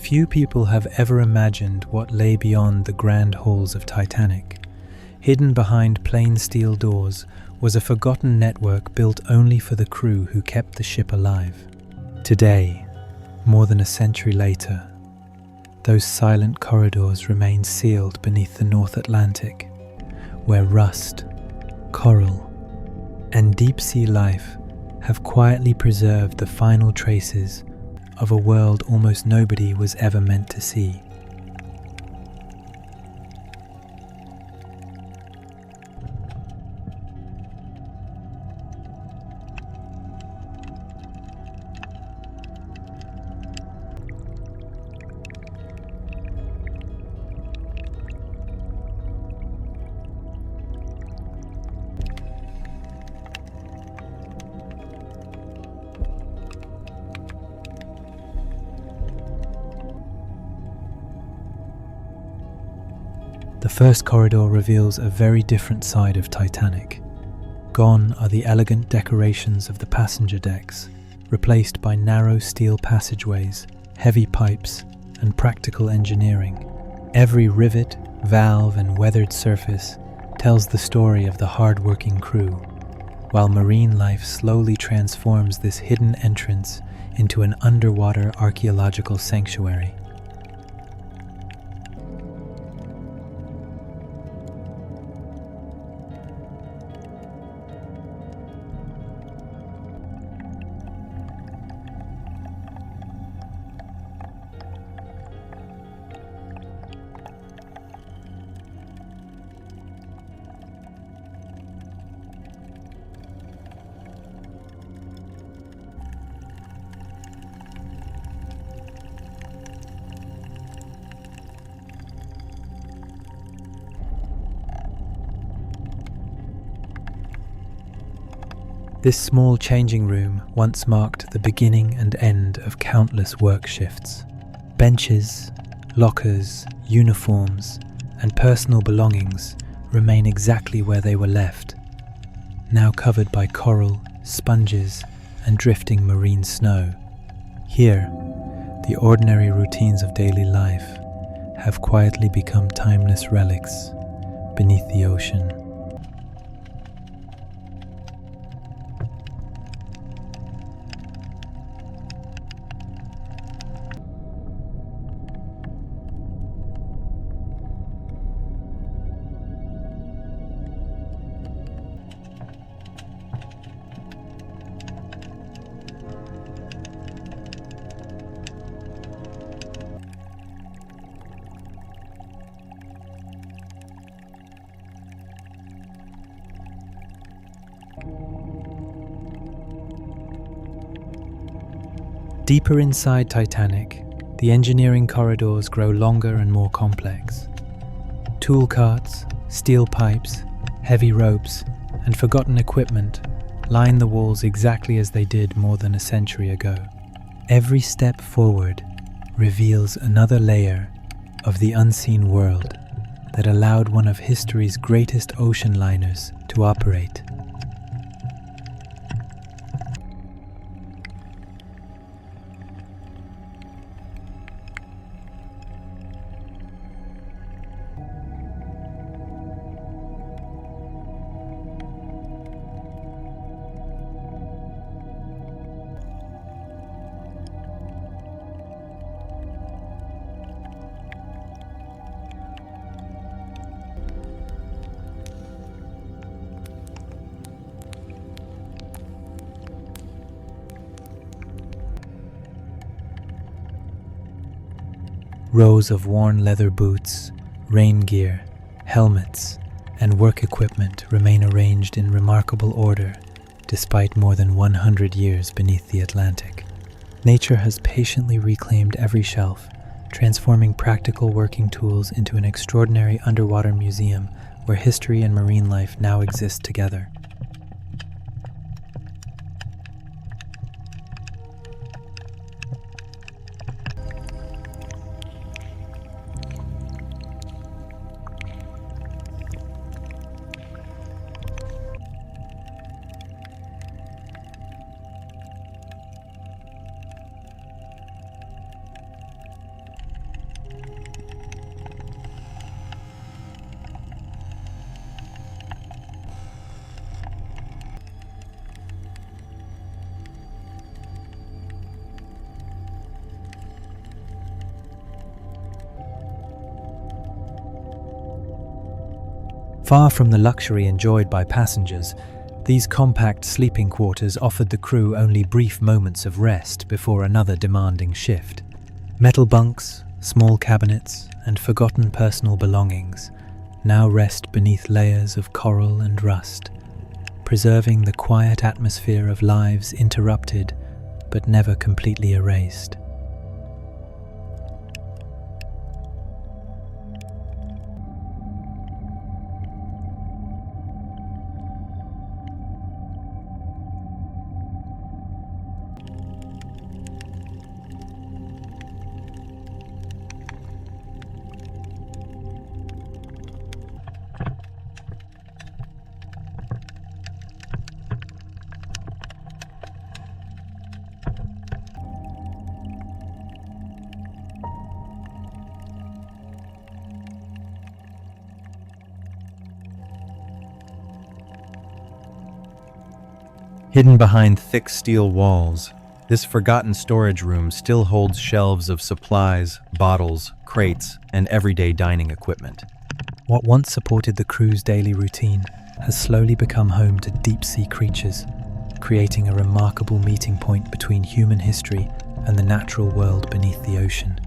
Few people have ever imagined what lay beyond the grand halls of Titanic. Hidden behind plain steel doors was a forgotten network built only for the crew who kept the ship alive. Today, more than a century later, those silent corridors remain sealed beneath the North Atlantic, where rust, coral, and deep-sea life have quietly preserved the final traces of a world almost nobody was ever meant to see. The first corridor reveals a very different side of Titanic. Gone are the elegant decorations of the passenger decks, replaced by narrow steel passageways, heavy pipes, and practical engineering. Every rivet, valve, and weathered surface tells the story of the hard-working crew, while marine life slowly transforms this hidden entrance into an underwater archaeological sanctuary. This small changing room once marked the beginning and end of countless work shifts. Benches, lockers, uniforms, and personal belongings remain exactly where they were left, now covered by coral, sponges, and drifting marine snow. Here, the ordinary routines of daily life have quietly become timeless relics beneath the ocean. Deeper inside Titanic, the engineering corridors grow longer and more complex. Tool carts, steel pipes, heavy ropes, and forgotten equipment line the walls exactly as they did more than a century ago. Every step forward reveals another layer of the unseen world that allowed one of history's greatest ocean liners to operate. Rows of worn leather boots, rain gear, helmets, and work equipment remain arranged in remarkable order despite more than 100 years beneath the Atlantic. Nature has patiently reclaimed every shelf, transforming practical working tools into an extraordinary underwater museum where history and marine life now exist together. Far from the luxury enjoyed by passengers, these compact sleeping quarters offered the crew only brief moments of rest before another demanding shift. Metal bunks, small cabinets, and forgotten personal belongings now rest beneath layers of coral and rust, preserving the quiet atmosphere of lives interrupted but never completely erased. Hidden behind thick steel walls, this forgotten storage room still holds shelves of supplies, bottles, crates, and everyday dining equipment. What once supported the crew's daily routine has slowly become home to deep-sea creatures, creating a remarkable meeting point between human history and the natural world beneath the ocean.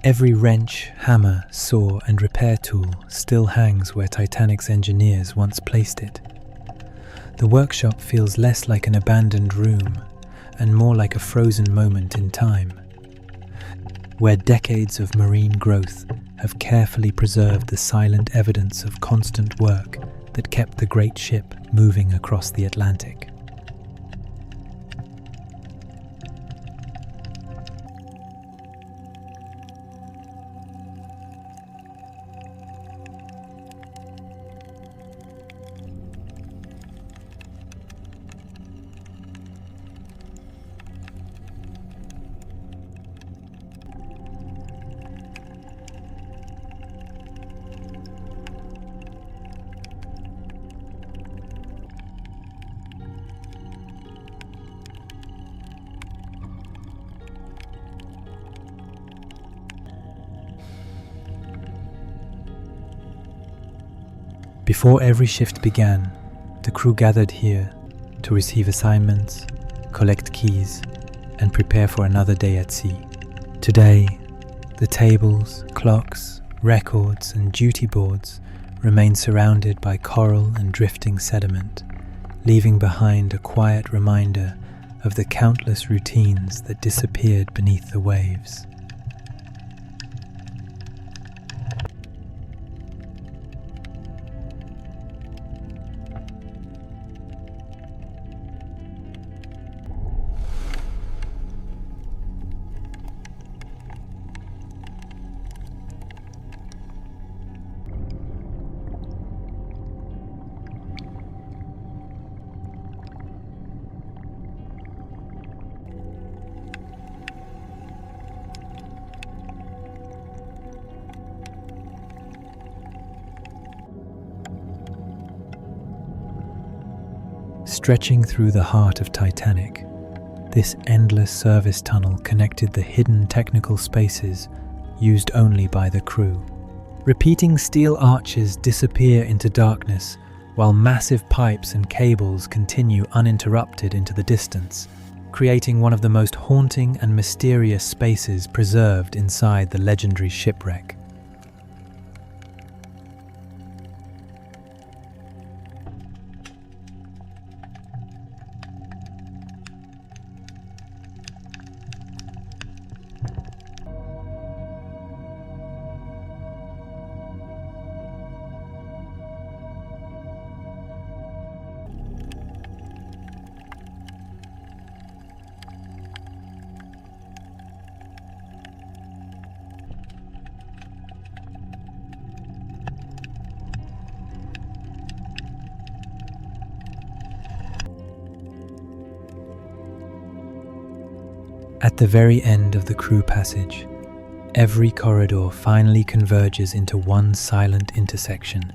Every wrench, hammer, saw, and repair tool still hangs where Titanic's engineers once placed it. The workshop feels less like an abandoned room and more like a frozen moment in time, where decades of marine growth have carefully preserved the silent evidence of constant work that kept the great ship moving across the Atlantic. Before every shift began, the crew gathered here to receive assignments, collect keys, and prepare for another day at sea. Today, the tables, clocks, records, and duty boards remain surrounded by coral and drifting sediment, leaving behind a quiet reminder of the countless routines that disappeared beneath the waves. Stretching through the heart of Titanic, this endless service tunnel connected the hidden technical spaces used only by the crew. Repeating steel arches disappear into darkness, while massive pipes and cables continue uninterrupted into the distance, creating one of the most haunting and mysterious spaces preserved inside the legendary shipwreck. At the very end of the crew passage, every corridor finally converges into one silent intersection,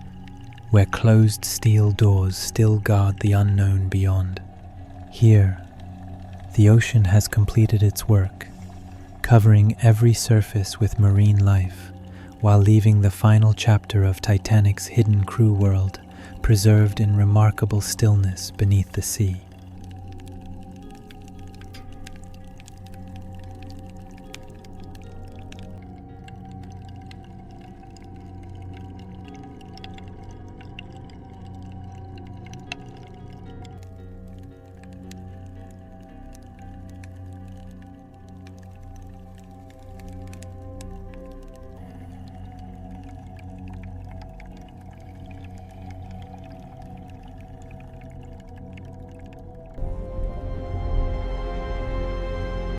where closed steel doors still guard the unknown beyond. Here, the ocean has completed its work, covering every surface with marine life, while leaving the final chapter of Titanic's hidden crew world preserved in remarkable stillness beneath the sea.